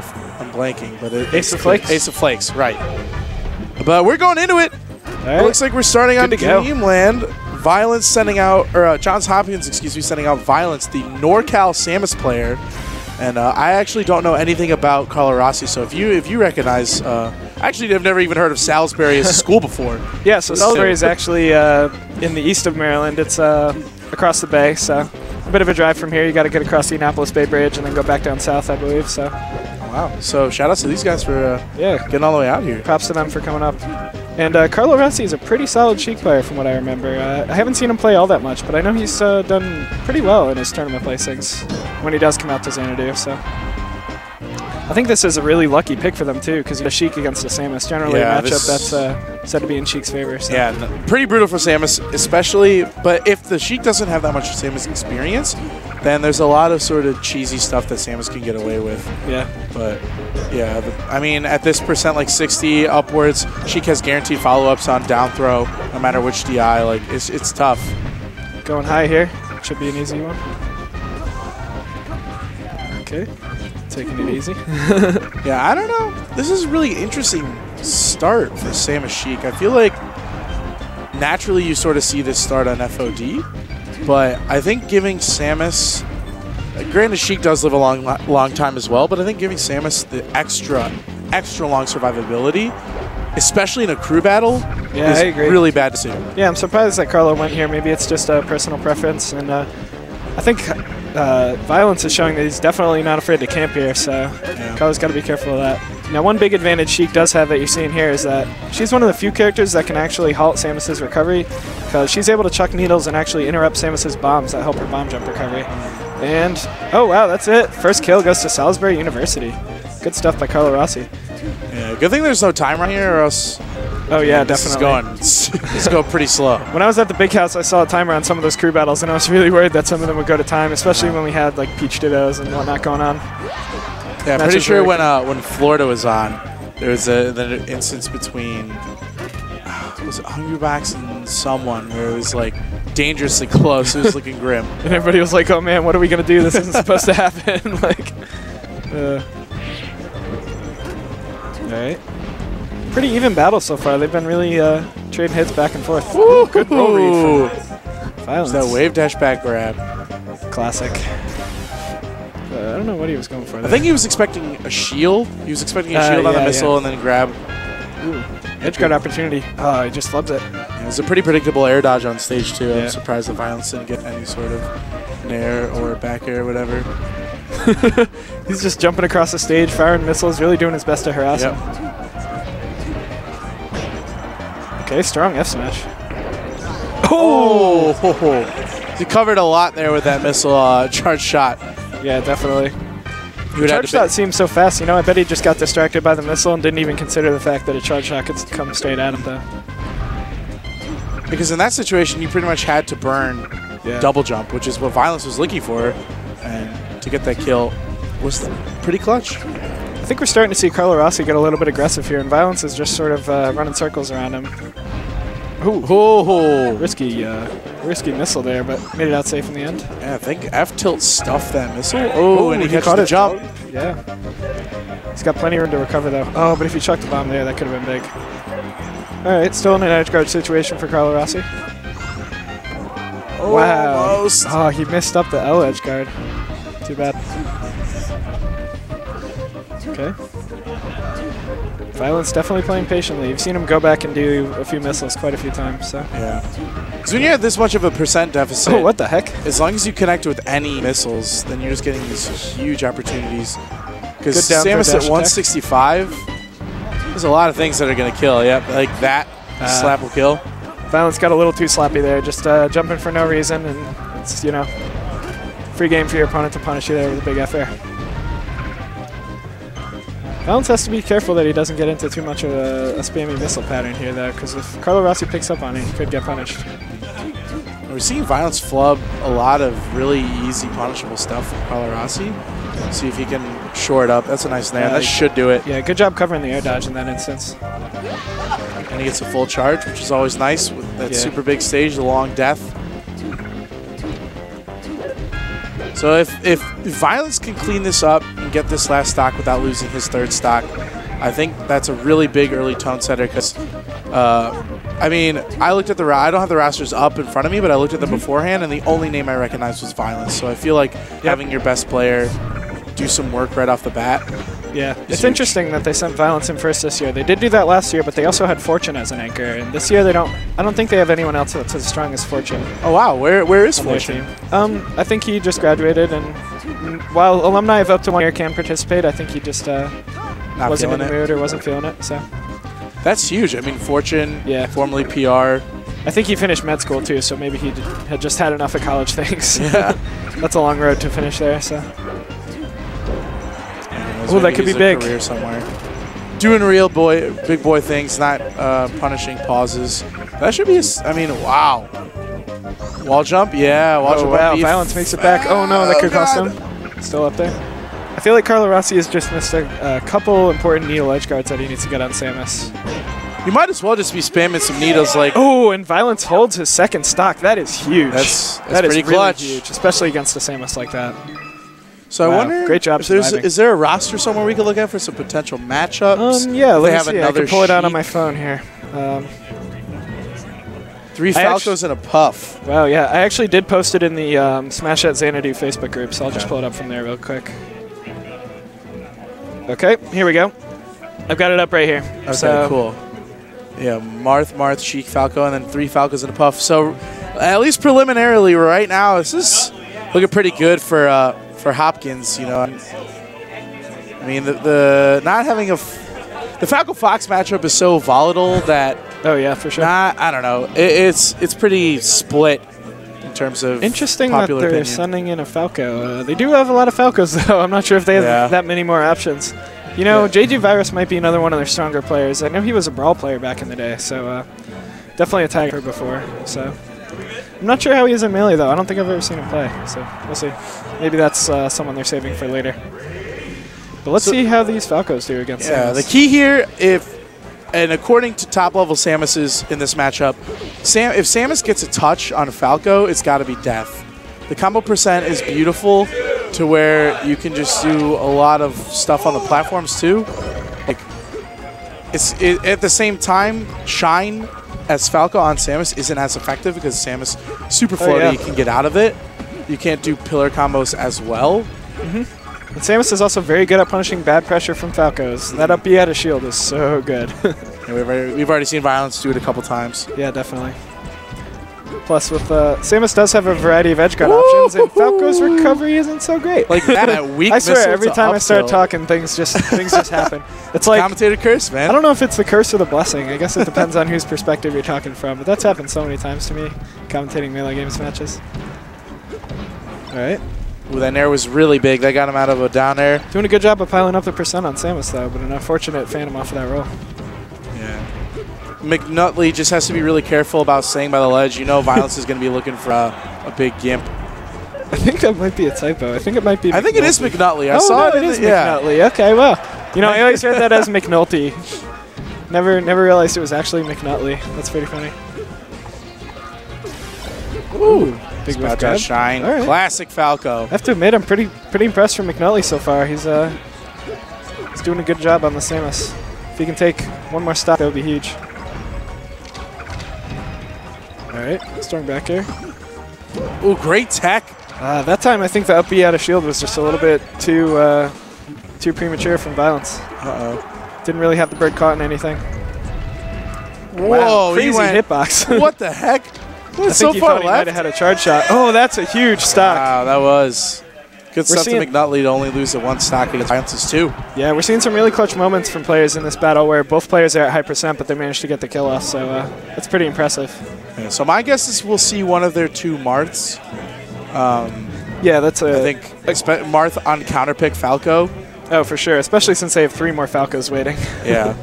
I'm blanking, but Ace of Flakes. Ace of Flakes, right? But we're going into it. Right. It looks like we're starting on go. Dreamland. Violence sending out, or Johns Hopkins, excuse me, sending out Violence, the NorCal Samus player. And I actually don't know anything about Carlo Rasi, so if you recognize, actually I've never even heard of Salisbury as a school before. Yeah, so Salisbury is actually in the east of Maryland. It's across the bay, so a bit of a drive from here. You got to get across the Annapolis Bay Bridge and then go back down south, I believe. So. Wow. So shout out to these guys for getting all the way out here. Props to them for coming up. And Carlo Rasi is a pretty solid Sheik player from what I remember. I haven't seen him play all that much, but I know he's done pretty well in his tournament placings when he does come out to Xanadu. So I think this is a really lucky pick for them too, because a Sheik against a Samus, generally a matchup that's said to be in Sheik's favor. So. Yeah, pretty brutal for Samus, especially. But if the Sheik doesn't have that much Samus experience, then there's a lot of sort of cheesy stuff that Samus can get away with. Yeah. But yeah, I mean, at this percent, like 60 upwards, Sheik has guaranteed follow-ups on down throw, no matter which DI. Like it's tough. Going high here, should be an easy one. Okay, taking it easy. Yeah, I don't know. This is a really interesting start for Samus Sheik. I feel like naturally you sort of see this start on FOD, but I think giving Samus, granted Sheik does live a long time as well, but I think giving Samus the extra long survivability, especially in a crew battle, is I agree. Really bad decision. Yeah, I'm surprised that Carlo went here. Maybe it's just a personal preference, and I think Violence is showing that he's definitely not afraid to camp here, so Carlo's got to be careful of that. Now, one big advantage Sheik does have that you're seeing here is that she's one of the few characters that can actually halt Samus's recovery, because she's able to chuck needles and actually interrupt Samus's bombs that help her bomb jump recovery. And, oh wow, that's it. First kill goes to Salisbury University. Good stuff by Carlo Rasi. Yeah, good thing there's no timer here, or else... Oh yeah, definitely. It's going pretty slow. When I was at the big house, I saw a timer on some of those crew battles, and I was really worried that some of them would go to time, especially when we had like Peach Dittos and whatnot going on. Yeah, I'm pretty sure when Florida was on, there was an instance between was it Hungrybox and someone where it was like dangerously close. It was looking grim. And everybody was like, "Oh man, what are we gonna do? This isn't supposed to happen." Like, all right. Pretty even battle so far. They've been really trading hits back and forth. Ooh, good roll read from Violence. That wave dash back grab. Classic. I don't know what he was going for there. I think he was expecting a shield. He was expecting a shield on the missile and then grab. Ooh, edge guard opportunity. Oh, he just flubs it. Yeah, it was a pretty predictable air dodge on stage too. I'm surprised the Violence didn't get any sort of nair or back air or whatever. He's just jumping across the stage, firing missiles, really doing his best to harass him. Okay, strong F smash. Oh! He covered a lot there with that missile charge shot. Yeah, definitely. The charge shot seems so fast, you know. I bet he just got distracted by the missile and didn't even consider the fact that a charge shot could come straight at him, though. Because in that situation, you pretty much had to burn double jump, which is what Violence was looking for, and to get that kill was pretty clutch. I think we're starting to see Carlo Rasi get a little bit aggressive here, and Violence is just sort of running circles around him. Ooh. Risky missile there, but made it out safe in the end. Yeah, I think F-tilt stuffed that missile. Oh, and he caught a jump. Yeah. He's got plenty of room to recover, though. Oh, but if he chucked the bomb there, that could have been big. All right, still in an edge guard situation for Carlo Rasi. Wow. Almost. Oh, he missed up the L edge guard. Too bad. Okay. Violence definitely playing patiently. You've seen him go back and do a few missiles quite a few times. So. Yeah. Because when you have this much of a percent deficit, oh, what the heck? As long as you connect with any missiles, then you're just getting these huge opportunities. Because Samus at 165, there's a lot of things that are going to kill. Yep, like that slap will kill. Violence got a little too slappy there, just jumping for no reason, and it's, you know, free game for your opponent to punish you there with a big F air. Violence has to be careful that he doesn't get into too much of a spammy missile pattern here, though, because if Carlo Rasi picks up on it, he could get punished. We're seeing Violence flub a lot of really easy punishable stuff from Carlo Rasi. See if he can shore it up. That's a nice nair. That should do it. Yeah, good job covering the air dodge in that instance. And he gets a full charge, which is always nice with that super big stage, the long death. So if Violence can clean this up and get this last stock without losing his third stock. I think that's a really big early tone setter because, I mean, I looked at I don't have the rosters up in front of me, but I looked at them beforehand, and the only name I recognized was Violence. So I feel like having your best player do some work right off the bat. Yeah, it's interesting that they sent Violence in first this year. They did do that last year, but they also had Fortune as an anchor, and this year they don't. I don't think they have anyone else that's as strong as Fortune. Oh wow, where is Fortune? I think he just graduated, and while alumni of up to 1 year can participate, I think he just wasn't in the mood or wasn't feeling it. So that's huge. I mean, Fortune, formerly PR. I think he finished med school too, so maybe he had just had enough of college things. Yeah, that's a long road to finish there. So. Oh, that could be big. Career somewhere. Doing real big boy things, not punishing pauses. That should be. I mean, wow. Wall jump, yeah. Wall jump. Wow, Violence makes it back. Oh no, that could cost him. Still up there. I feel like Carlo Rasi has just missed a couple important needle edge guards that he needs to get on Samus. You might as well just be spamming some needles like. Oh, and Violence holds his second stock. That is huge. That's pretty clutch. Really huge, especially against a Samus like that. So I wonder, great job is there a roster somewhere we could look at for some potential matchups? Yeah, let me see. I can pull it out on my phone here. 3 Falcos and a Puff. Wow, yeah. I actually did post it in the Smash at Xanadu Facebook group, so I'll just pull it up from there real quick. Okay, here we go. I've got it up right here. Okay, so cool. Yeah, Marth, Sheik, Falco, and then 3 Falcos and a Puff. So at least preliminarily right now, this is looking pretty good for Hopkins, you know. I mean, the not having the Falco Fox matchup is so volatile that. Oh yeah, for sure. I don't know. It's pretty split in terms of interesting popular that they're opinion. sending in a Falco. They do have a lot of Falcos though. I'm not sure if they have that many more options. You know, JG Virus might be another one of their stronger players. I know he was a Brawl player back in the day, so definitely a Tiger before. So. I'm not sure how he is in Melee, though. I don't think I've ever seen him play, so we'll see. Maybe that's someone they're saving for later. But let's see how these Falcos do against Samus. The key here, and according to top-level Samuses in this matchup, if Samus gets a touch on Falco, it's got to be death. The combo percent is beautiful to where you can just do a lot of stuff on the platforms, too. Like, at the same time, Shine as Falco on Samus isn't as effective because Samus super floaty, you can get out of it. You can't do pillar combos as well. And Samus is also very good at punishing bad pressure from Falcos. That up B out of shield is so good. We've already seen Violence do it a couple times. Yeah, definitely. Plus, with Samus does have a variety of edge guard options, and Falco's recovery isn't so great. Like that weak I swear, missile every to time I start uptilt. talking, things just happen. It's like commentator curse, man. I don't know if it's the curse or the blessing. I guess it depends on whose perspective you're talking from. But that's happened so many times to me, commentating Melee Games matches. All right. Ooh, that nair was really big. That got him out of a down air. Doing a good job of piling up the percent on Samus, though, but an unfortunate Phantom off of that roll. Yeah. McNutley just has to be really careful about staying by the ledge. You know Violence is going to be looking for a big gimp. I think that might be a typo. I think it might be I think it is McNutley. I saw it is McNutley. Okay, well. You know, I always heard that as McNulty. Never realized it was actually McNutley. That's pretty funny. Ooh. Big whiff grab. Shine. All right. Classic Falco. I have to admit, I'm pretty impressed from McNutley so far. He's doing a good job on the Samus. If he can take one more stop, that would be huge. All right, strong back air. Ooh, great tech. That time, I think the up B out of shield was just a little bit too premature from Violence. Didn't really have the bird caught in anything. Whoa, wow, crazy he went, hitbox. What the heck? I think he thought he might have had a charge shot. Oh, that's a huge stock. Wow, that was good stuff to McNutley to only lose at one stock against Violence too. Yeah, we're seeing some really clutch moments from players in this battle where both players are at high percent, but they managed to get the kill off, so that's pretty impressive. Yeah, so my guess is we'll see one of their 2 Marths. Yeah, that's a... I think Marth on counterpick Falco. Oh, for sure, especially since they have 3 more Falcos waiting. Yeah.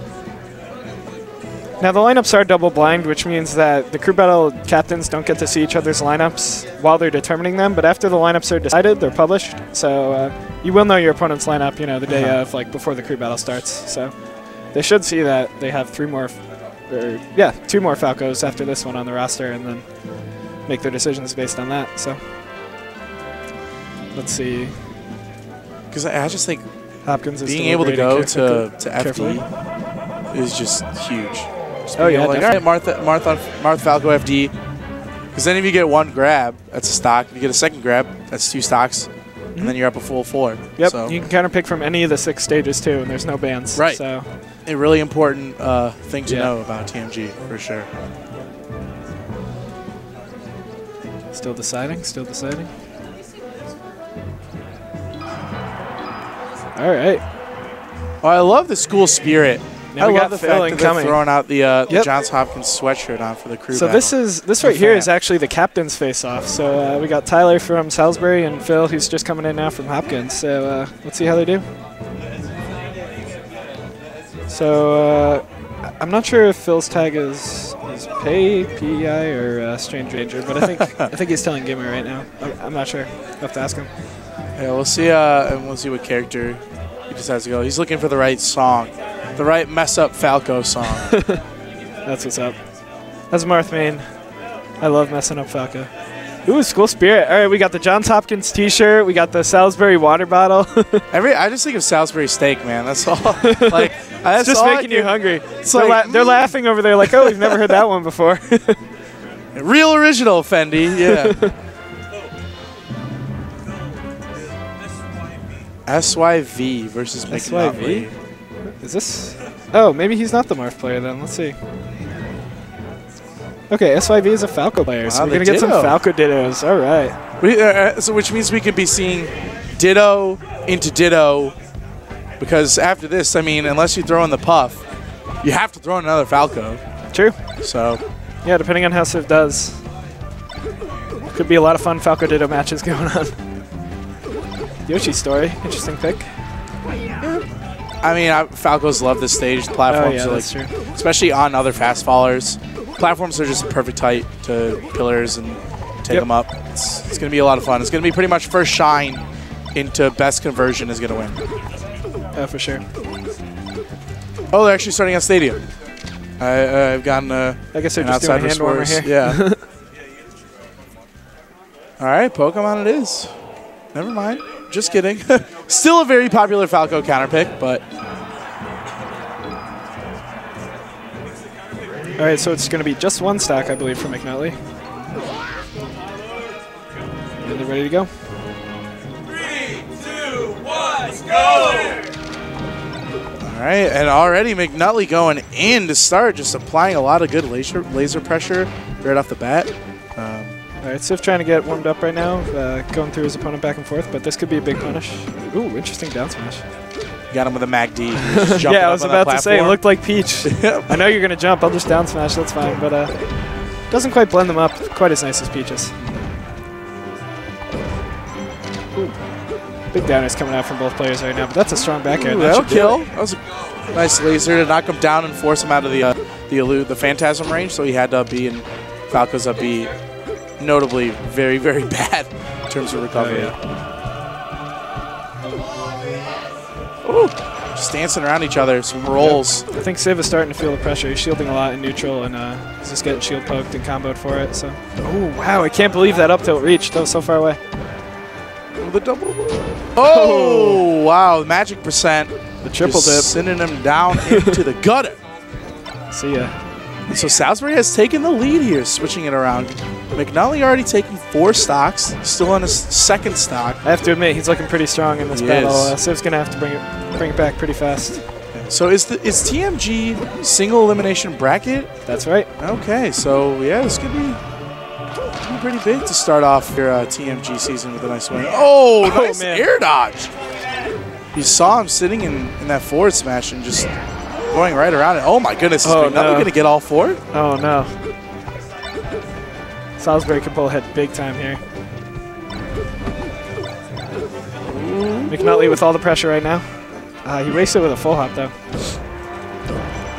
Now, the lineups are double blind, which means that the crew battle captains don't get to see each other's lineups while they're determining them, but after the lineups are decided, they're published. So you will know your opponent's lineup, you know, the day of, like, before the crew battle starts. So they should see that they have 2 more Falcos after this one on the roster, and then make their decisions based on that. So let's see. Because I just think Hopkins is being able to go to FD is just huge. Just Oh yeah, like, all right, Martha Falco FD. Because then if you get one grab, that's a stock. If you get a second grab, that's 2 stocks. And then you're up a full 4. Yep, so. you can counter pick from any of the 6 stages too, and there's no bans. Right. So a really important thing to know about TMG, for sure. Still deciding, still deciding. All right. Well, I love the school spirit. Now I we love got the fact that they're throwing out the Johns Hopkins sweatshirt on for the crew So battle. this right here is actually the captain's face-off. So we got Tyler from Salisbury and Phil, who's just coming in now from Hopkins. So let's see how they do. So I'm not sure if Phil's tag is PEI or Strange Ranger, but I think he's telling GimR right now. I'm not sure. I'll have to ask him. Yeah, we'll see. And we'll see what character he decides to go. He's looking for the right song. The right mess-up Falco song. That's what's up. That's Marth Main. I love messing up Falco. Ooh, school spirit. All right, we got the Johns Hopkins T-shirt. We got the Salisbury water bottle. I just think of Salisbury steak, man. That's all. Like, that's just all making you hungry. It's like, they're laughing over there like, oh, we've never heard that one before. Real original, Fendi. Yeah. SYV versus McNutley. Is this? Oh, maybe he's not the Marth player then. Let's see. Okay, SYV is a Falco player, so we're going to get some Falco Dittos. All right. So which means we could be seeing Ditto into Ditto, because after this, I mean, unless you throw in the Puff, you have to throw in another Falco. True. So. Yeah, depending on how Civ does. Could be a lot of fun Falco Ditto matches going on. Yoshi story. Interesting pick. I mean, Falcos love this stage. Platforms are like, true. Especially on other fast fallers. Platforms are just a perfect height to pillars and take them up. It's going to be a lot of fun. It's going to be pretty much first shine into best conversion is going to win. Oh, for sure. Oh, they're actually starting on Stadium. I've gotten I guess they're just doing a hand warmer here. Yeah. All right, Pokemon it is. Never mind. Just kidding. Still a very popular Falco counter pick, but. All right, so it's going to be just 1 stock, I believe, for McNutley. And they're ready to go. 3, 2, 1, go! All right, and already McNutley going in to start, just applying a lot of good laser pressure right off the bat. All right, Civ trying to get warmed up right now, going through his opponent back and forth, but this could be a big punish. Ooh, interesting down smash. Got him with a Mag D. Yeah, I was about to say, it looked like Peach. I know you're going to jump. I'll just down smash. That's fine. But doesn't quite blend them up quite as nice as Peach's. Ooh. Big downers coming out from both players right now, but that's a strong back air. That'll kill. That was a nice laser to knock him down and force him out of the Phantasm range, so he had to be in Falco's up B. Notably very, very bad in terms of recovery. Oh, yeah. Ooh, just dancing around each other, some rolls. I think Civ is starting to feel the pressure. He's shielding a lot in neutral, and he's just getting shield poked and comboed for it. So, oh wow, I can't believe that up tilt reached. That was so far away. The double. Oh wow, magic percent. The triple dip, sending him down into the gutter. See ya. So Salisbury has taken the lead here, switching it around. McNutley already taking 4 stocks, still on his 2nd stock. I have to admit, he's looking pretty strong in this battle. Civ's gonna have to bring it back pretty fast. So is TMG single elimination bracket? That's right. Okay, so yeah, this could be pretty big to start off your TMG season with a nice win. Oh, nice air dodge! You saw him sitting in that forward smash and just going right around it. Oh my goodness, is McNutley gonna get all 4? Oh no. Salisbury can pull ahead big time here. McNutley with all the pressure right now. He raced it with a full hop though.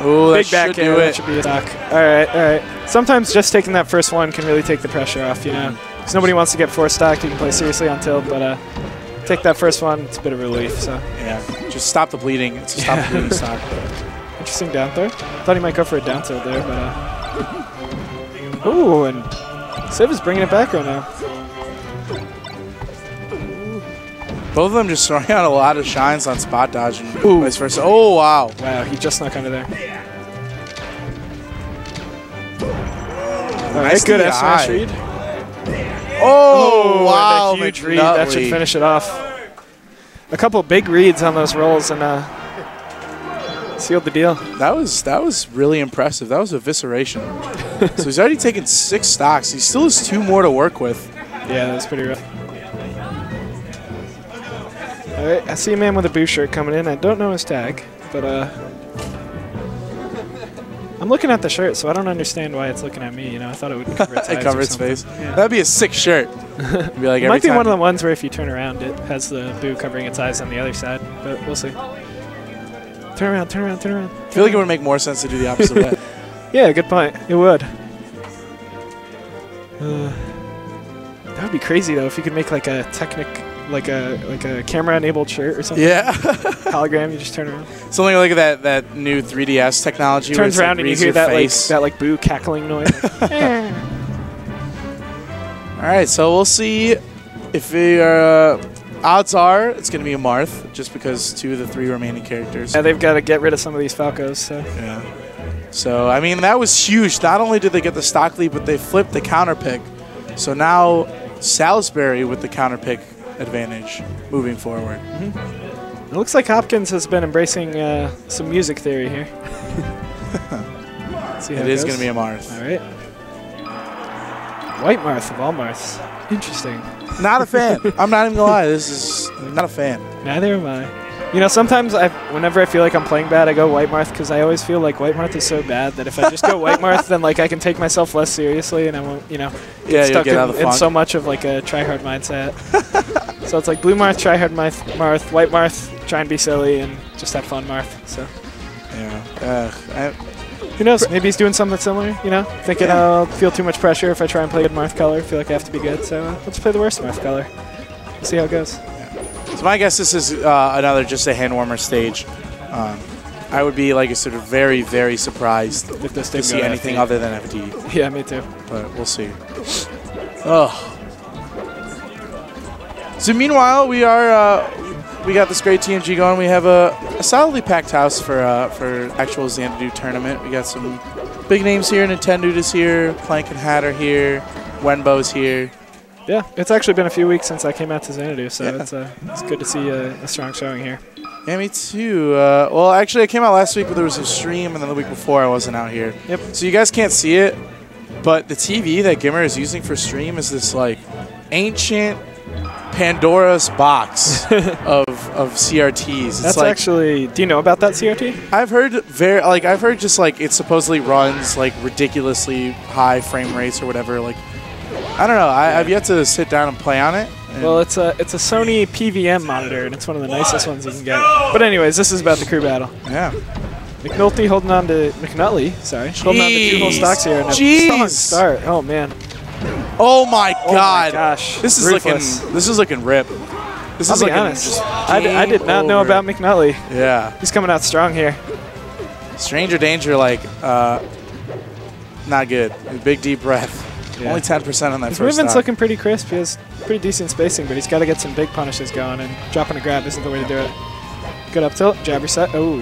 Oh, big back air, that should be a stock. All right, all right. Sometimes just taking that first one can really take the pressure off, you know. Because nobody wants to get 4 stocked. You can play seriously on tilt, but take that first one, it's a bit of relief. So yeah, just stop the bleeding. It's a stop the bleeding stock. Interesting down throw. Thought he might go for a down tilt there, but ooh, and Civ is bringing it back right now. Both of them just throwing out a lot of shines on spot dodge and vice versa. Oh, wow. Wow, he just snuck under there. All right, good S smash read. Oh, wow. And a huge read. That should finish it off. A couple big reads on those rolls and sealed the deal. That was really impressive. That was evisceration. So he's already taken 6 stocks. He still has 2 more to work with. Yeah, that's pretty rough. All right, I see a man with a Boo shirt coming in. I don't know his tag, but I'm looking at the shirt, so I don't understand why it's looking at me. You know, I thought it would cover its eyes. Cover its face. Yeah. That'd be a sick shirt. Be like it might be one of the ones where if you turn around, it has the Boo covering its eyes on the other side, but we'll see. Turn around, turn around, turn around. I feel like it would make more sense to do the opposite way. Yeah, good point. It would. That would be crazy though if you could make like a like a camera-enabled shirt or something. Yeah. Hologram, you just turn around. Something like that new 3DS technology. Turns around and you hear that like Boo cackling noise. All right, so we'll see if we are. Odds are it's going to be a Marth, just because 2 of the 3 remaining characters. Yeah, they've got to get rid of some of these Falcos. So. Yeah. So, I mean, that was huge. Not only did they get the stock lead, but they flipped the counter pick. So now Salisbury with the counter pick advantage moving forward. It looks like Hopkins has been embracing some music theory here. See how it is going to be a Marth. All right. White Marth of all Marths. Interesting. Not a fan. I'm not even going to lie. This is not a fan. Neither am I. You know, sometimes whenever I feel like I'm playing bad, I go White Marth because I always feel like White Marth is so bad that if I just go White Marth, then like I can take myself less seriously and I won't, you know, get stuck in so much of like a tryhard mindset. So it's like Blue Marth, tryhard Marth, White Marth, try and be silly and just have fun Marth. So yeah. Who knows? Maybe he's doing something similar, you know? Thinking I'll feel too much pressure if I try and play good Marth color. Feel like I have to be good, so let's play the worst Marth color. We'll see how it goes. So my guess this is another just a hand warmer stage. I would be, like I said, very, very surprised if this to see anything other than FD. Yeah, me too. But we'll see. Oh. So meanwhile, we got this great TNG going. We have a solidly packed house for actual Xanadu tournament. We got some big names here. Nintendo is here. Plank and Hat are here. Wenbo's here. Yeah, it's actually been a few weeks since I came out to Xanadu, so it's good to see a strong showing here. Yeah, me too. Well, actually, I came out last week, but there was a stream, and then the week before I wasn't out here. Yep. So you guys can't see it, but the TV that GimR is using for stream is this like ancient Pandora's box of CRTs. It's That's like, actually. Do you know about that CRT? I've heard just like it supposedly runs like ridiculously high frame rates or whatever. Like, I don't know. I've yet to sit down and play on it. Well, it's a Sony PVM monitor, and it's one of the nicest ones you can get. But anyways, this is about the crew battle. Yeah. McNutley holding on to holding on to 2 whole stocks here. And a strong start. Oh man. Oh my God! Oh my gosh! This is looking rip. This I'll be honest. I did not know about McNutley. Yeah. He's coming out strong here. Stranger danger, like not good. Big deep breath. Yeah. Only 10% on that His first movement's stock. looking pretty crisp. He has pretty decent spacing, but he's got to get some big punishes going, and dropping a grab isn't the way to do it. Good up tilt, jab reset. Oh.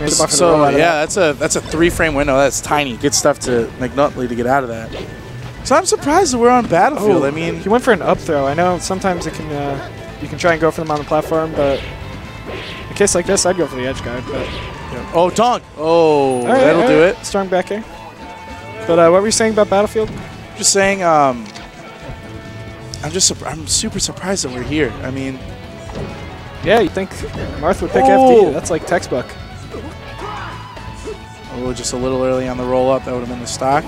So yeah, that's a 3-frame window. That's tiny. Good stuff to McNutley to get out of that. So I'm surprised that we're on Battlefield. I mean, he went for an up throw. I know sometimes it can you can try and go for them on the platform, but in a case like this, I'd go for the edge guard. But oh, dunk! Oh, that'll do it. Strong back air. But what were you saying about Battlefield? Just saying, I'm super surprised that we're here. I mean, yeah, you'd think Marth would pick FD. That's like textbook. Oh, just a little early on the roll up. That would have been the stock.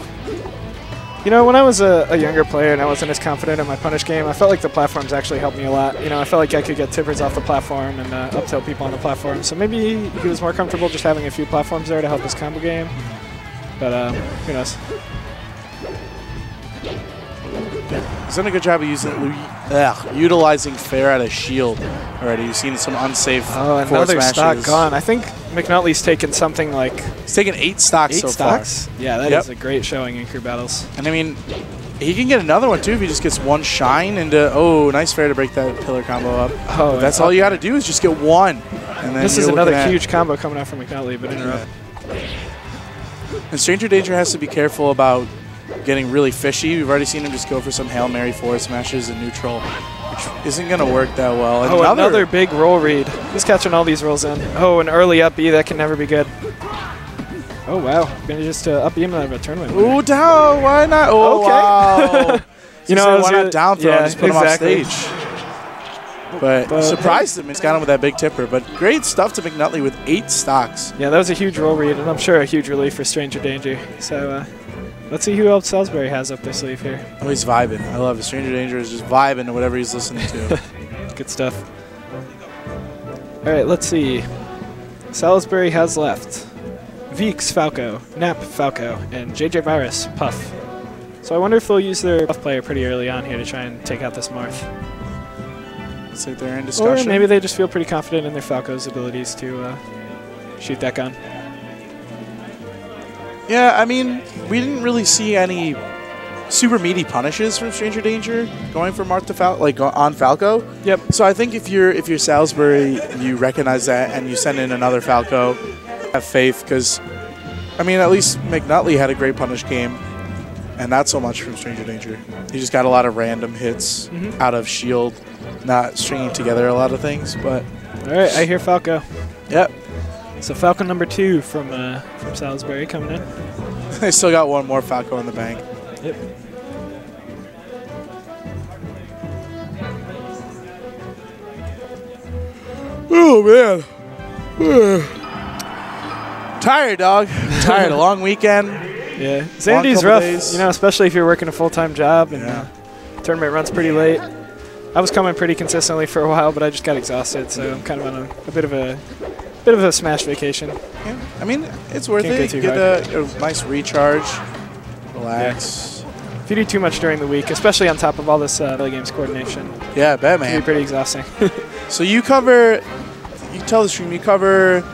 You know, when I was a younger player and I wasn't as confident in my punish game, I felt like the platforms actually helped me a lot. You know, I felt like I could get tippers off the platform and up tilt people on the platform. So maybe he was more comfortable just having a few platforms there to help his combo game. But who knows? He's done a good job of utilizing fair at a shield already. You've seen some unsafe another stock gone. I think McNutley's taken something like... He's taken 8 stocks so far. Yeah, that is a great showing in crew battles. And I mean, He can get another one, too, if he just gets one shine into... Oh, nice fair to break that pillar combo up. Oh, but that's all you got to do is just get one. And then this is another huge combo coming out from McNutley, but interrupt. And Stranger Danger has to be careful about getting really fishy. We've already seen him just go for some Hail Mary forward smashes in neutral, which isn't going to work that well. And another big roll read. He's catching all these rolls in. Oh, an early up B. That can never be good. Oh, wow. Going to just up B him out of a tournament. Ooh, down. Why not? Oh, okay. Wow. You know, why not down throw and just put exactly. him off stage? But surprised him. He's got him with that big tipper. But great stuff to McNutley with 8 stocks. Yeah, that was a huge roll read, and I'm sure a huge relief for Stranger Danger. So let's see who else Salisbury has up their sleeve here. Oh, he's vibing. I love it. Stranger Danger is just vibing to whatever he's listening to. Good stuff. All right, let's see. Salisbury has left Veeks Falco, Nap Falco, and JJ Virus Puff. So I wonder if they'll use their Puff player pretty early on here to try and take out this Marth. Looks like they're in discussion. Or maybe they just feel pretty confident in their Falco's abilities to shoot that gun. Yeah, I mean, we didn't really see any super meaty punishes from Stranger Danger going for Marth to on Falco. Yep. So I think if you're Salisbury, you recognize that and you send in another Falco. Have faith, because I mean, at least McNutley had a great punish game, and not so much from Stranger Danger. He just got a lot of random hits out of shield, not stringing together a lot of things. But all right, I hear Falco. Yep. So Falco number 2 from Salisbury coming in. They still got one more Falco in the bank. Yep. Oh man. Tired, dog. Tired. A long weekend. Yeah. Xanity's rough, days. you know, especially if you're working a full-time job and tournament runs pretty late. I was coming pretty consistently for a while, but I just got exhausted, so I'm kind of on a bit of a smash vacation. Yeah. I mean, it's worth Can't it. go too Get a nice recharge, relax. Yeah. If you do too much during the week, especially on top of all this early games coordination, yeah, I bet, it can man. be pretty exhausting. So you tell the stream, you cover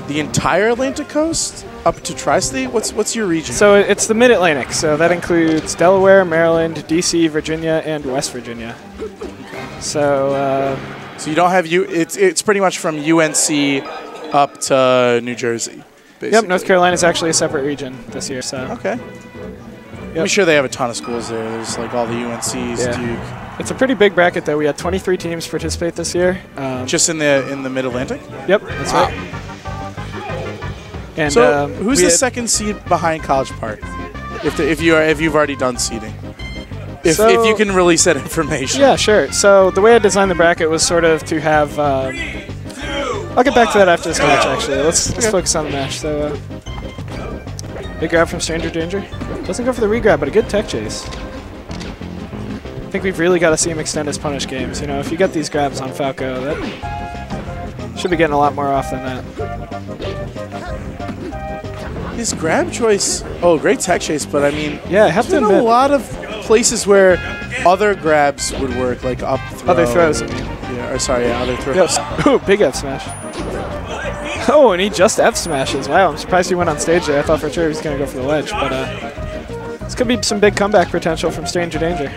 the entire Atlantic coast up to Tri-State? What's your region? So it's the Mid-Atlantic, so that includes Delaware, Maryland, D.C., Virginia, and West Virginia. So you don't have it's pretty much from UNC up to New Jersey, basically. Yep, North Carolina is actually a separate region this year. So okay. Yep. I'm sure they have a ton of schools there. There's like all the UNCs, Duke. It's a pretty big bracket, though. We had 23 teams participate this year. Just in the Mid-Atlantic? Yep, that's right. And so who's the second seed behind College Park? If you've already done seeding, if you can release that information. Yeah, sure. So the way I designed the bracket was sort of to have. I'll get back to that after this match. Actually, let's focus on the match. So big grab from Stranger Danger. Doesn't go for the regrab, but a good tech chase. I think we've really got to see him extend his punish games. You know, if you get these grabs on Falco, that should be getting a lot more off than that. His grab choice, great tech chase, but I mean, yeah, I have to admit, a lot of places where other grabs would work, like up throw. Other throws, I mean. Yeah, or sorry, other throws. Yes. Ooh, big F smash. Oh, and he just F smashes. Wow, I'm surprised he went on stage there. I thought for sure he was going to go for the ledge, but this could be some big comeback potential from Stranger Danger.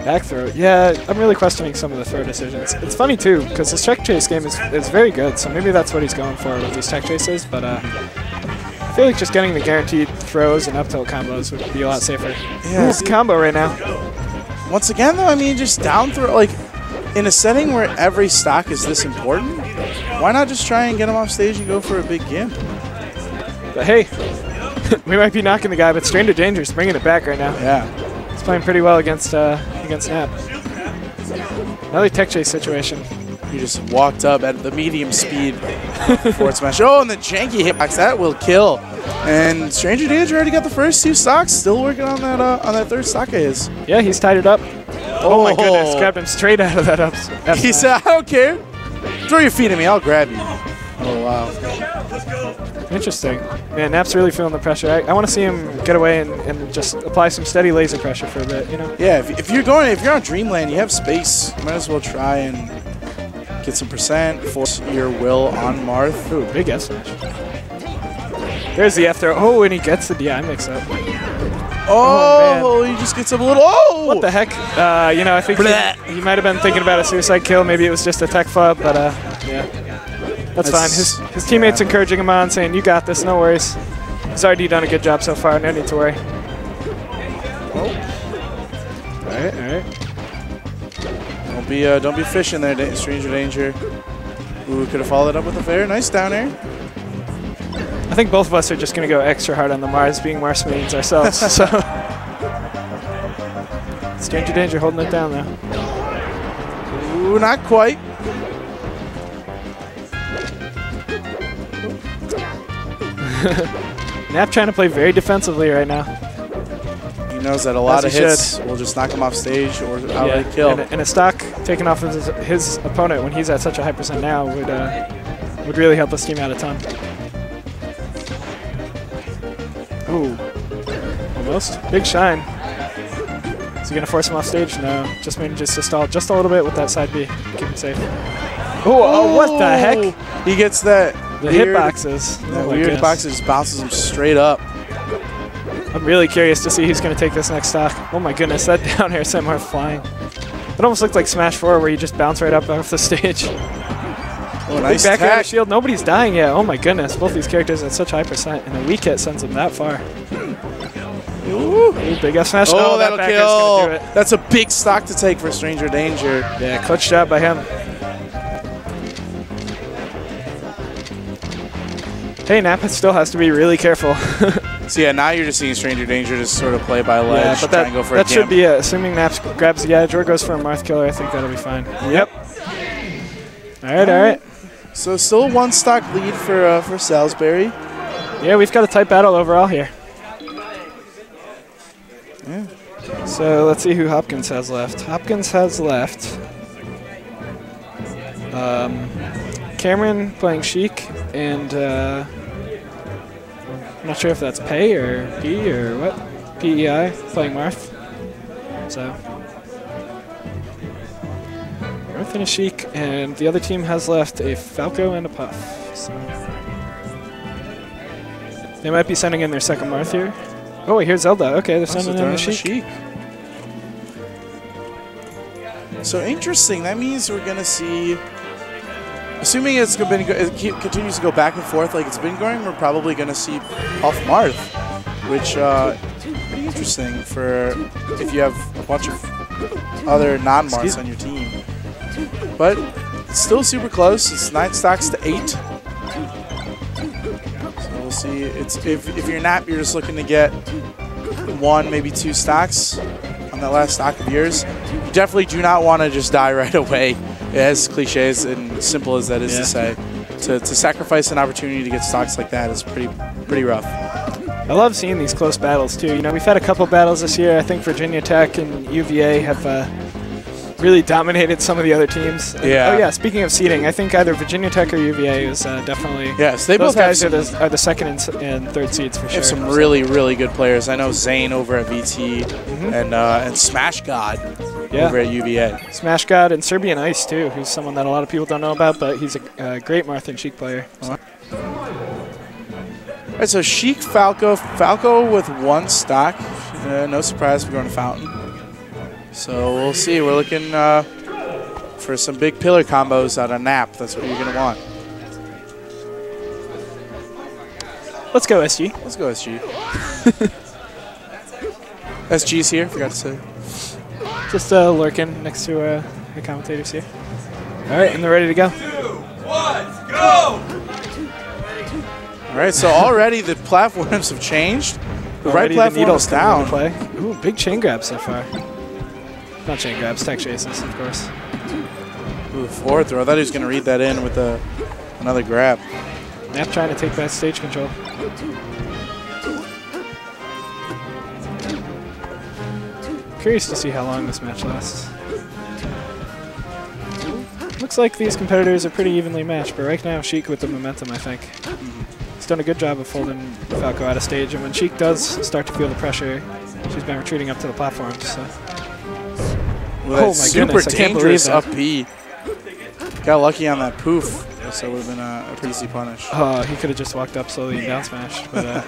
Back throw. Yeah, I'm really questioning some of the throw decisions. It's funny, too, because his tech chase game is very good, so maybe that's what he's going for with these tech chases, but I feel like just getting the guaranteed throws and up tilt combos would be a lot safer. Yeah. It's a combo right now. Once again, though, I mean, just down throw, like, in a setting where every stock is this important, why not just try and get him off stage and go for a big gimp? But hey, we might be knocking the guy, but Stranger Danger's bringing it back right now. Yeah. He's playing pretty well against Nap. Another tech chase situation. He just walked up at the medium speed forward smash. Oh, and the janky hitbox, that will kill. And Stranger Danger already got the first 2 stocks. Still working on that third stock of his. Yeah, he's tied it up. Oh my goodness, grabbed him straight out of that up. He said, I don't care. Throw your feet at me, I'll grab you. Oh, wow. Interesting. Man, Nap's really feeling the pressure. I want to see him get away and just apply some steady laser pressure for a bit, you know? Yeah, if you're on Dreamland, you have space. You might as well try and get some percent, force your will on Marth. Ooh, big F smash. There's the F throw. Oh, and he gets the DI mix up. Oh, he just gets up a little. Oh! What the heck? You know, I think he might have been thinking about a suicide kill. Maybe it was just a tech flub, but yeah. That's fine. His teammates encouraging him on, saying, "You got this, no worries." He's already done a good job so far, no need to worry. Oh. All right. Don't be fishing there, Stranger Danger. Ooh, could have followed up with a fair. Nice down air. I think both of us are just going to go extra hard on the Mars, being Mars mains ourselves. So Stranger Danger holding it down though. Ooh, not quite. Nap trying to play very defensively right now. He knows that a lot of hits will just knock him off stage or outright kill. And a stock taking off his opponent when he's at such a high percent now would really help his team out a ton. Ooh, almost. Big shine. Is he going to force him off stage? No, just manages to stall just a little bit with that side B. Keep him safe. Oh, what the heck? He gets that. The hitboxes. The weird hitboxes just bounces him straight up. I'm really curious to see who's going to take this next stock. Oh my goodness, that down air sent Marth flying. It almost looked like Smash 4 where you just bounce right up off the stage. Oh, nice back air attack. shield. Nobody's dying yet. Oh my goodness, both these characters at such high percent, and a weak hit sends them that far. Ooh, big F smash. Oh, that'll that kill. Gonna do it. That's a big stock to take for Stranger Danger. Yeah, clutch job by him. Hey, Nap still has to be really careful. So yeah, now you're just seeing Stranger Danger just sort of play by ledge, but try and go for a that should gimp. be it. Assuming Nap grabs the edge or goes for a Marth killer, I think that'll be fine. Yep. All right. So still a one stock lead for Salisbury. Yeah, we've got a tight battle overall here. Yeah. So let's see who Hopkins has left. Hopkins has left Cameron playing Sheik, and I'm not sure if that's Pei or P or what. PEI playing Marth. So Marth and a Sheik, and the other team has left a Falco and a Puff. So they might be sending in their second Marth here. Oh, wait, here's Zelda. Okay, they're sending in the Sheik. So interesting. That means we're going to see, assuming it continues to go back and forth like it's been going, we're probably going to see off Marth, which pretty interesting for if you have a bunch of other non-Marths on your team. But it's still super close. It's 9 stocks to 8. So we'll see. It's if you're Nap, you're just looking to get 1, maybe 2 stocks on that last stock of yours. You definitely do not want to just die right away. As cliches and simple as that is to say, to sacrifice an opportunity to get stocks like that is pretty rough. I love seeing these close battles too. You know, we've had a couple battles this year. I think Virginia Tech and UVA have really dominated some of the other teams. And, yeah. Oh yeah. Speaking of seeding, I think either Virginia Tech or UVA is definitely. Yes, they those both guys are the second and third seeds for sure. They have some really good players. I know Zane over at VT and Smash God over at UVA. Smash God and Serbian Ice too, who's someone that a lot of people don't know about, but he's a great Marth and Sheik player. So. All right, so Sheik Falco with 1 stock. No surprise, we're going to Fountain. So we'll see. We're looking for some big pillar combos out of Nap. That's what you're going to want. Let's go, SG. Let's go, SG. SG's here, forgot to say. Just lurking next to the commentators here. All right, and they're ready to go. 2, 1, go! All right, so already the platforms have changed. The right platform is down. Play. Ooh, big chain grabs so far. Not chain grabs, tech chases, of course. Ooh, forward throw. I thought he was going to read that in with another grab. Nap trying to take back stage control. Curious to see how long this match lasts. Looks like these competitors are pretty evenly matched, but right now Sheik with the momentum, I think. He's done a good job of holding Falco out of stage, and when Sheik does start to feel the pressure, she's been retreating up to the platforms. So. Well, oh my goodness, I can't believe that. Up B. Got lucky on that poof, so it would have been a pretty easy punish. Oh, he could have just walked up slowly and down smash. But,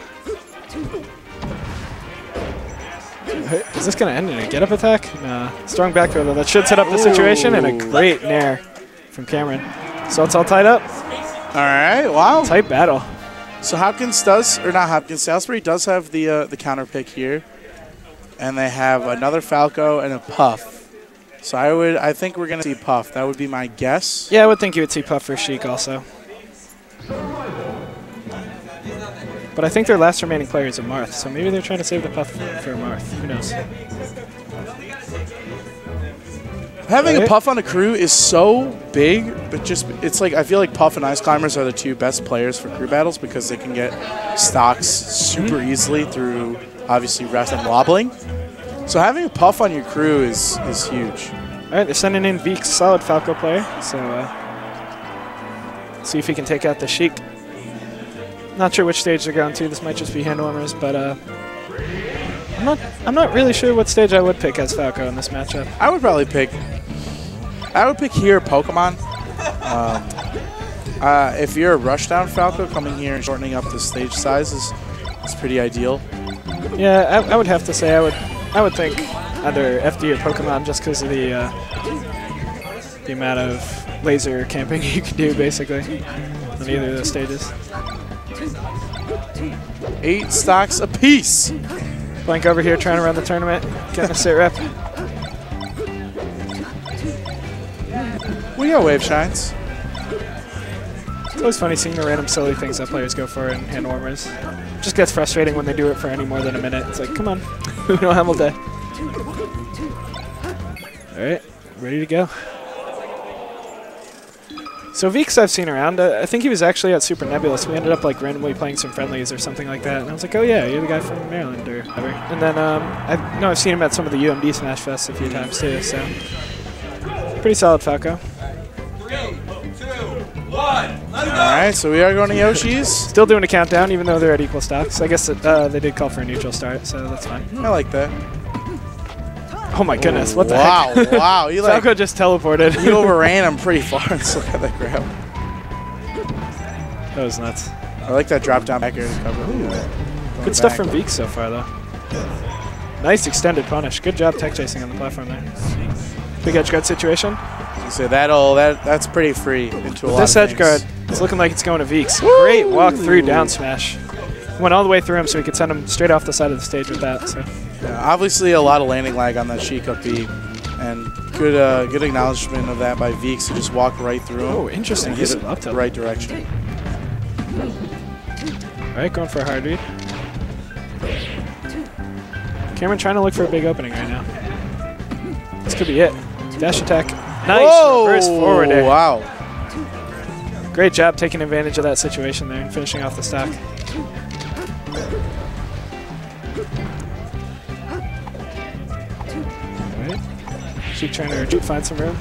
Is this going to end in a get-up attack? Nah. Strong back throw, though. That should set up the situation, and a great nair from Cameron. So it's all tied up. All right, wow. Tight battle. So Hopkins does, or not Hopkins, Salisbury does have the counter pick here. And they have another Falco and a Puff. So I think we're going to see Puff. That would be my guess. Yeah, I would think you would see Puff for Sheik also. But I think their last remaining player is a Marth, so maybe they're trying to save the Puff for a Marth. Who knows? Having a Puff on a crew is so big, but just it's like I feel like Puff and Ice Climbers are the two best players for crew battles because they can get stocks super easily through obviously rest and wobbling. So having a Puff on your crew is huge. All right, they're sending in Veek's solid Falco player, so see if he can take out the Sheik. Not sure which stage they're going to. This might just be hand warmers, but I'm not really sure what stage I would pick as Falco in this matchup. I would probably pick here Pokemon. If you're a rushdown Falco, coming here and shortening up the stage size is pretty ideal. Yeah, I would have to say I would think either FD or Pokemon just because of the amount of laser camping you can do basically on either of those stages. 8 stocks apiece. Blank over here trying to run the tournament, getting a sit rep. We got wave shines. It's always funny seeing the random silly things that players go for in hand warmers. Just gets frustrating when they do it for any more than a minute. It's like, come on, we don't have all day. All right, ready to go. So Veeks I've seen around. I think he was actually at Super Nebulous. We ended up like randomly playing some friendlies or something like that. And I was like, oh yeah, you're the guy from Maryland or whatever. And then I've seen him at some of the UMD Smash Fests a few times too. So pretty solid Falco. 3, 2, 1, let's go! Alright, so we are going to Yoshi's. Still doing a countdown even though they're at equal stocks. I guess they did call for a neutral start, so that's fine. I like that. Oh my goodness, what the heck? Wow, you like Falco just teleported. you overran him pretty far. Let's look at that grab. That was nuts. I like that drop down back here to cover. Good stuff from Veeks so far though. Nice extended punish. Good job tech chasing on the platform there. Big edge guard situation. So that's pretty free into a lot This of edge guard, it's looking like it's going to Veeks. Great walk through down smash. Went all the way through him so he could send him straight off the side of the stage with that. So. Yeah, obviously a lot of landing lag on that Sheik up B, and good acknowledgement of that by Veeks to just walk right through him. Oh, interesting. And get it the right direction. All right, going for a hard read. Cameron trying to look for a big opening right now. This could be it. Dash attack. Nice. Whoa, reverse forward there. Wow. Great job taking advantage of that situation there and finishing off the stock. Sheik trying to retreat, find some room.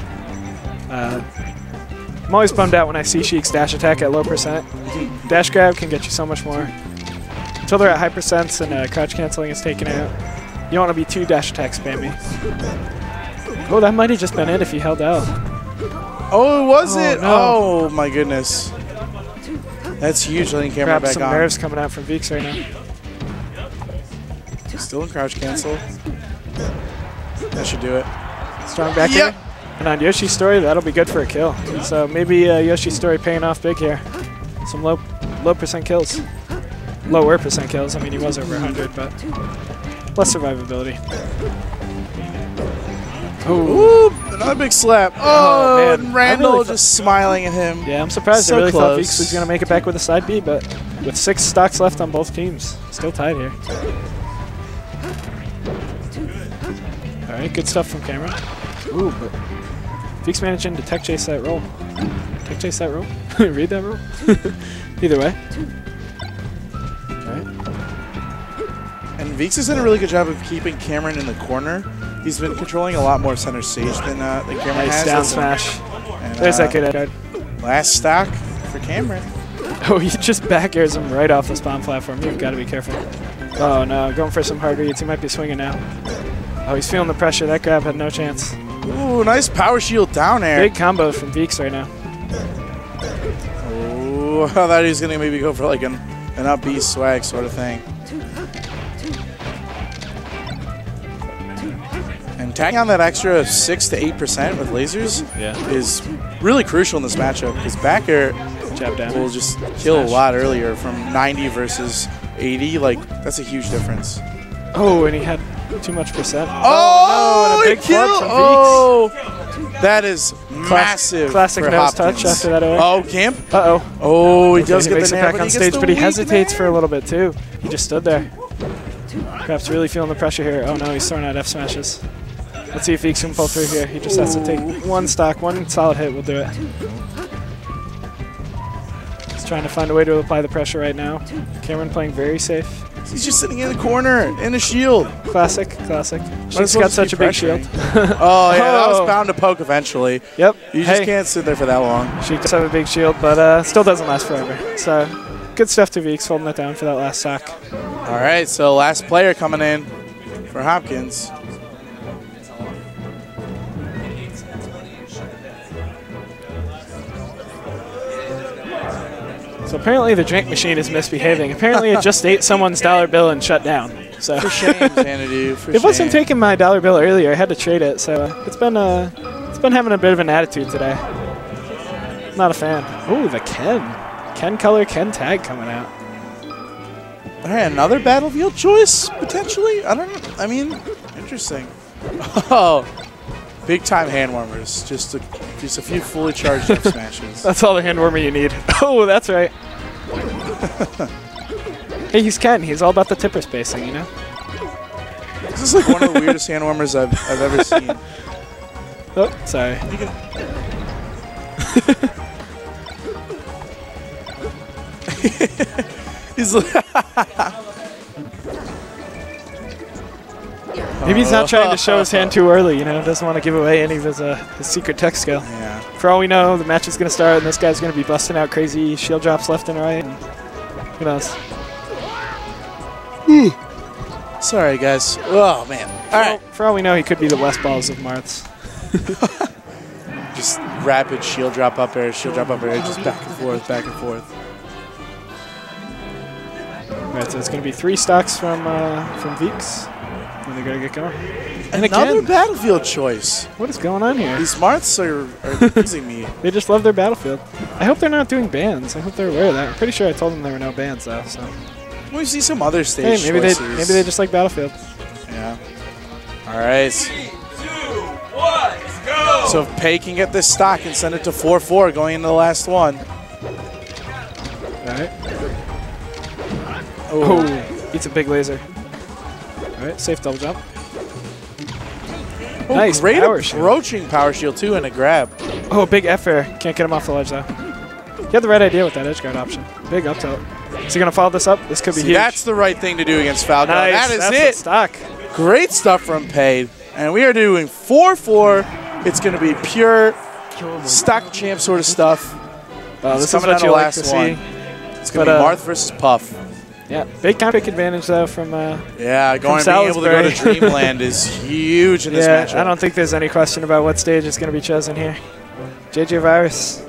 I'm always bummed out when I see Sheik's dash attack at low percent. Dash grab can get you so much more. Until they're at high percents and crouch canceling is taken out, you don't want to be too dash attack spammy. Oh, that might have just been it if he held out. Oh, was it? No. Oh, my goodness. That's huge. Letting camera Grab back some on. nerves coming out from Veeks right now. Still in crouch cancel. That should do it. Strong back here. And on Yoshi's story, that'll be good for a kill. So maybe Yoshi's story paying off big here. Some low percent kills. Lower percent kills. I mean, he was over 100, but less survivability. Ooh, another big slap. Oh, man. and Randall just smiling at him. Yeah, I'm surprised. So I really thought close. Veeks was going to make it back with a side B, but with 6 stocks left on both teams, still tied here. All right, good stuff from Cameron. Ooh, but Veeks managing to tech chase that roll. Tech chase that roll? Read that roll? Either way. All right. And Veeks has done a really good job of keeping Cameron in the corner. He's been controlling a lot more center stage than Cameron Nice has. down smash. And, There's that good edge. Last stock for Cameron. Oh, he just back airs him right off the spawn platform. You've got to be careful. Oh no, going for some hard reads. He might be swinging now. Oh, he's feeling the pressure. That grab had no chance. Ooh, nice power shield down air. Big combo from Veeks right now. Ooh, I thought he was going to maybe go for like an up B swag sort of thing. tacking on that extra 6 to 8% with lasers is really crucial in this matchup because back air will just kill a lot earlier from 90 versus 80. Like, that's a huge difference. Oh, and he had too much percent. Oh, no, and a big flip from Veeks. Oh, that is massive. Classic for nose Hopkins. touch after that air. Oh, Camp. Uh-oh. Oh, he does he get makes the it nair, back on stage, but he hesitates for a little bit too. He just stood there. Perhaps really feeling the pressure here. Oh no, he's throwing out F smashes. Let's see if Veeks can pull through here. He just has to take one stock, one solid hit will do it. He's trying to find a way to apply the pressure right now. Cameron playing very safe. He's just sitting in the corner, in a shield. Classic, classic. She's got such a big shield. Oh, yeah, that was bound to poke eventually. Yep. You just can't sit there for that long. She does have a big shield, but still doesn't last forever. So, good stuff to Veeks, holding it down for that last stock. All right, so last player coming in for Hopkins. So apparently the drink machine is misbehaving. Apparently it just ate someone's dollar bill and shut down. So for shame, Xanadu. For it wasn't taking my dollar bill earlier. I had to trade it. So it's been having a bit of an attitude today. Not a fan. Ooh, the Ken color Ken tag coming out. All right, another battlefield choice potentially. I don't know. I mean, interesting. Oh, big time hand warmers. Just a few fully charged up smashes. That's all the hand warmer you need. Oh, that's right. Hey, he's Ken. He's all about the tipper spacing, you know? This is like one of the weirdest hand warmers I've ever seen. Oh, sorry. He's like maybe he's not trying to show his hand too early, you know? Doesn't want to give away any of his secret tech skill. Yeah. For all we know, the match is going to start, and this guy's going to be busting out crazy shield drops left and right. And who knows? Sorry, guys. Oh, man. All right. For all we know, he could be the West Balls of Marths. Just rapid shield drop up air, just back and forth, back and forth. Right, so it's going to be 3 stocks from Veeks. And they're going to get going. And Another again, battlefield choice. what is going on here? These Marths are confusing me. They just love their battlefield. I hope they're not doing bans. I hope they're aware of that. I'm pretty sure I told them there were no bans, though. So We see some other stage hey, maybe choices. they just like battlefield. Yeah. All right. 3, 2, 1, let's go! So if Pei can get this stock and send it to 4-4 going into the last one. All right. Oh, eats a big laser. All right, safe double jump. Oh, Nice great power shield. approaching power shield too and a grab. Oh, big F air. Can't get him off the ledge though. You had the right idea with that edge guard option. Big up tilt. Is he gonna follow this up? This could be huge. That's the right thing to do against Falco. Nice. That is That's it. the stock. Great stuff from Pei. And we are doing 4-4. It's going to be pure stock champ sort of stuff. This is coming what down you the like last to see. one. It's going to be Marth versus Puff. Yeah, big counter pick advantage though from Yeah, being able to go to Salisbury. Dreamland is huge in this matchup. I don't think there's any question about what stage is going to be chosen here. JJ Virus.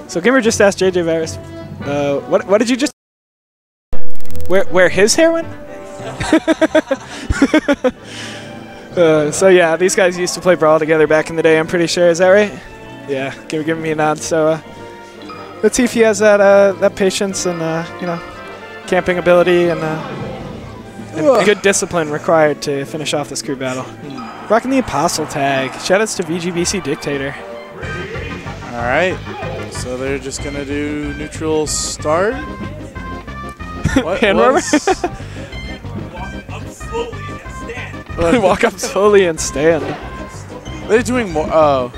So GimR just asked JJ Virus, what did you just? Where his hair went? So yeah, these guys used to play Brawl together back in the day. I'm pretty sure. Is that right? Yeah, giving me a nod. So let's see if he has that patience and you know, camping ability and good discipline required to finish off this crew battle. Rocking the Aposl tag. Shoutouts to VGBC Dictator. All right. So they're just going to do neutral start. Hand warmer? Walk up slowly and stand. They're doing more. Oh.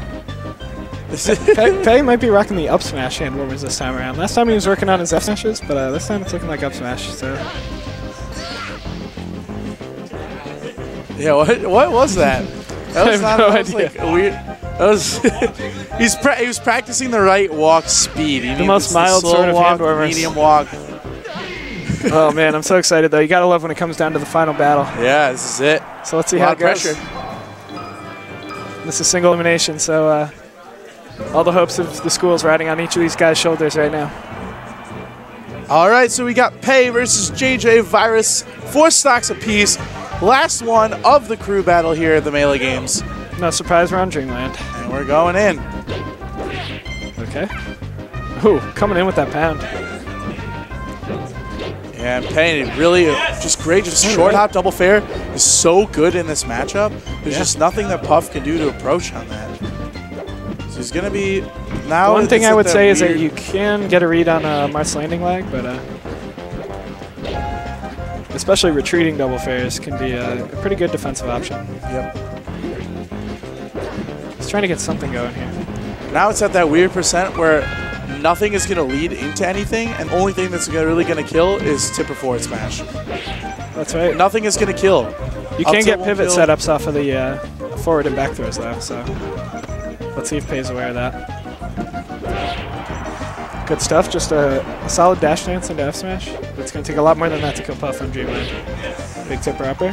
Pei might be rocking the up smash hand warmers this time around. Last time he was working on his F smashes, but this time it's looking like up smash. So Yeah, what was that? That was I have not no that was idea. like a weird. That was he was practicing the right walk speed. The most mild slow sort of walk, hand warmers. medium walk. oh man, I'm so excited though. You gotta love when it comes down to the final battle. Yeah, this is it. So let's see A how lot it of goes. pressure. This is single elimination, so all the hopes of the school is riding on each of these guys' shoulders right now. All right, so we got Pei versus JJ Virus, 4 stocks apiece. Last one of the crew battle here at the Melee Games. No surprise, we're on Dreamland. And we're going in. Okay. Ooh, coming in with that pound. Yeah, and Pei really just great. Just short hop double fair is so good in this matchup. There's just nothing that Puff can do to approach on that. So he's going to be now. One thing I would say is that you can get a read on Marth's landing lag, but especially retreating double fairs can be a pretty good defensive option. Yep. He's trying to get something going here. Now it's at that weird percent where nothing is going to lead into anything, and the only thing that's really going to kill is tipper forward smash. That's right. Nothing is going to kill. You can get pivot setups off of the forward and back throws, though, so let's see if Pei's aware of that. Good stuff. Just a solid dash dance into F smash. It's going to take a lot more than that to kill Puff on Dreamland. Big tipper upper.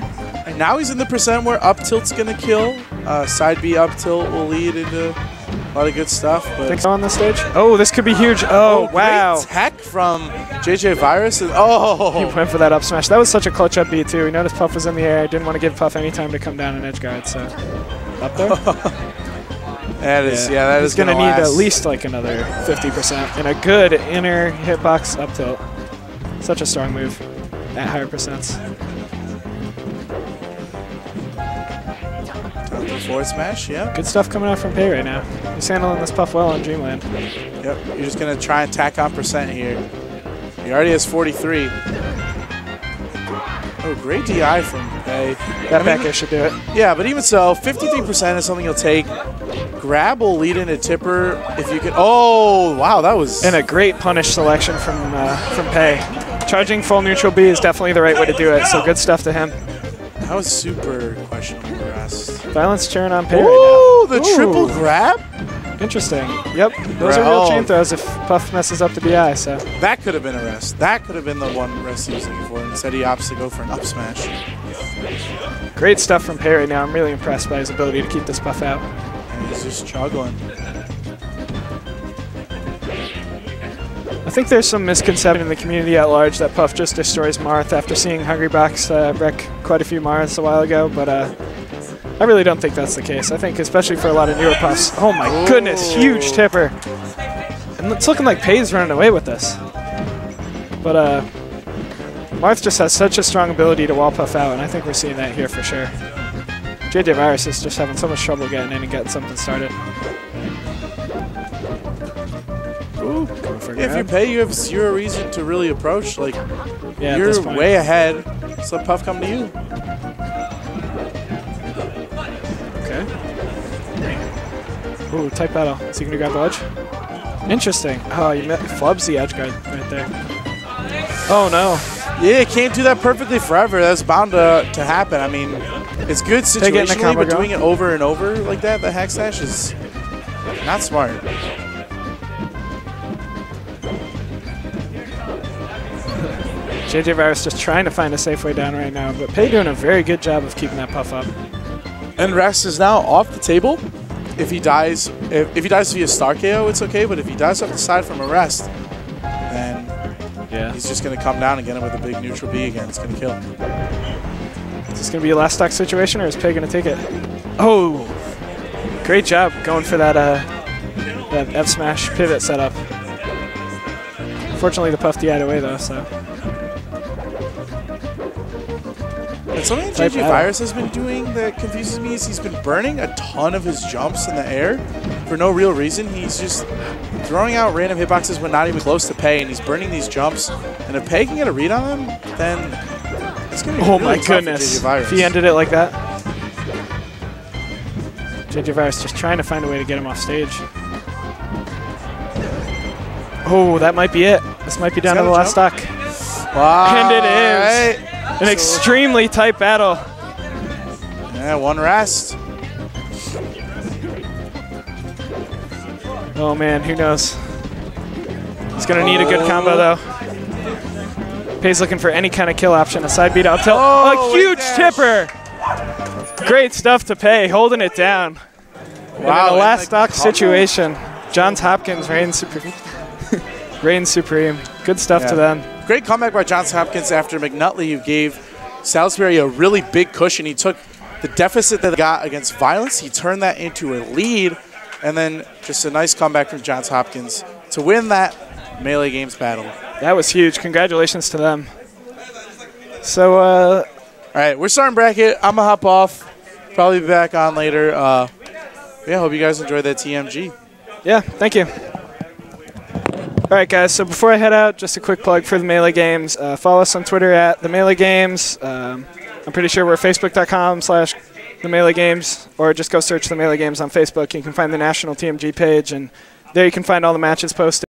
And now he's in the percent where up tilt's going to kill. Side B up tilt will lead into a lot of good stuff. But think so on this stage? Oh, this could be huge. Oh, wow. Great tech from JJ Virus. And, oh! He went for that up smash. That was such a clutch up B, too. He noticed Puff was in the air. Didn't want to give Puff any time to come down and edge guard, so up there. That is, yeah, that is going to need at least like another 50% and a good inner hitbox up tilt. Such a strong move at higher percents. Forward smash, yeah. Good stuff coming out from Pei right now. He's handling this Puff well on Dreamland. Yep, you're just going to try and tack on percent here. He already has 43. Oh, great DI from Pei. That back air should do it. Yeah, but even so, 53% is something you'll take. Grab will lead into tipper if you could. Oh, wow, that was. And a great punish selection from Pei. Charging full neutral B is definitely the right way to do it, so good stuff to him. That was super questionable rest. Violence cheering on Pei right now. now. The triple grab? Interesting. Yep, those are real chain throws if Puff messes up the BI, so. That could have been a rest. That could have been the one rest he was looking for. Instead, he opts to go for an up smash. Great stuff from Pei right now. I'm really impressed by his ability to keep this Puff out. And he's just juggling. I think there's some misconception in the community at large that Puff just destroys Marth after seeing Hungrybox wreck quite a few Marths a while ago, but I really don't think that's the case. I think especially for a lot of newer Puffs. Oh my goodness, huge tipper. And it's looking like Pei's running away with this. But Marth just has such a strong ability to wall Puff out, and I think we're seeing that here for sure. JJ Virus is just having so much trouble getting in and getting something started. Ooh, if you Pei, you have zero reason to really approach. Like, yeah, you're way ahead. So let Puff come to you. Okay. Ooh, tight battle. Is he going to grab the edge? Interesting. Oh, you flubs the edge guard right there. Oh, no. Yeah, can't do that perfectly forever. That's bound to happen. I mean, it's good situationally, but doing it over and over like that, the hack slash, is not smart. JJ Virus just trying to find a safe way down right now, but Pei doing a very good job of keeping that Puff up. And rest is now off the table. If he dies, if he dies via star KO, it's okay. But if he dies off the side from a rest, then he's just going to come down and get him with a big neutral B again. It's going to kill. Is this going to be a last stock situation, or is Pei going to take it? Oh, great job going for that that F smash pivot setup. Unfortunately, the Puff DI'd away though, so. And something JJ Virus has been doing that confuses me is he's been burning a ton of his jumps in the air for no real reason. He's just throwing out random hitboxes when not even close to Pei, and he's burning these jumps. And if Pei can get a read on them, then it's going to be really my tough goodness. for JJ Virus. If he ended it like that. JJ Virus just trying to find a way to get him off stage. Oh, that might be it. This might be down to the last stock. Wow. And it is. An extremely tight battle. Yeah, one rest. Oh man, who knows? He's gonna need a good combo though. Pei's looking for any kind of kill option. A side beat up tilt. A huge tipper. Great stuff to Pei, holding it down. Wow, in a last stock situation, Johns Hopkins reigns supreme. Reigns supreme. good stuff to them. Great comeback by Johns Hopkins after McNutley, who gave Salisbury a really big cushion. He took the deficit that they got against Violence. He turned that into a lead, and then just a nice comeback from Johns Hopkins to win that Melee Games battle. That was huge. Congratulations to them. So, all right, we're starting bracket. I'm going to hop off. Probably be back on later. Yeah, hope you guys enjoyed that TMG. Yeah, thank you. All right, guys, so before I head out, just a quick plug for the Melee Games. Follow us on Twitter at the Melee Games. I'm pretty sure we're facebook.com/the Melee Games, or just go search the Melee Games on Facebook. You can find the national TMG page, and there you can find all the matches posted.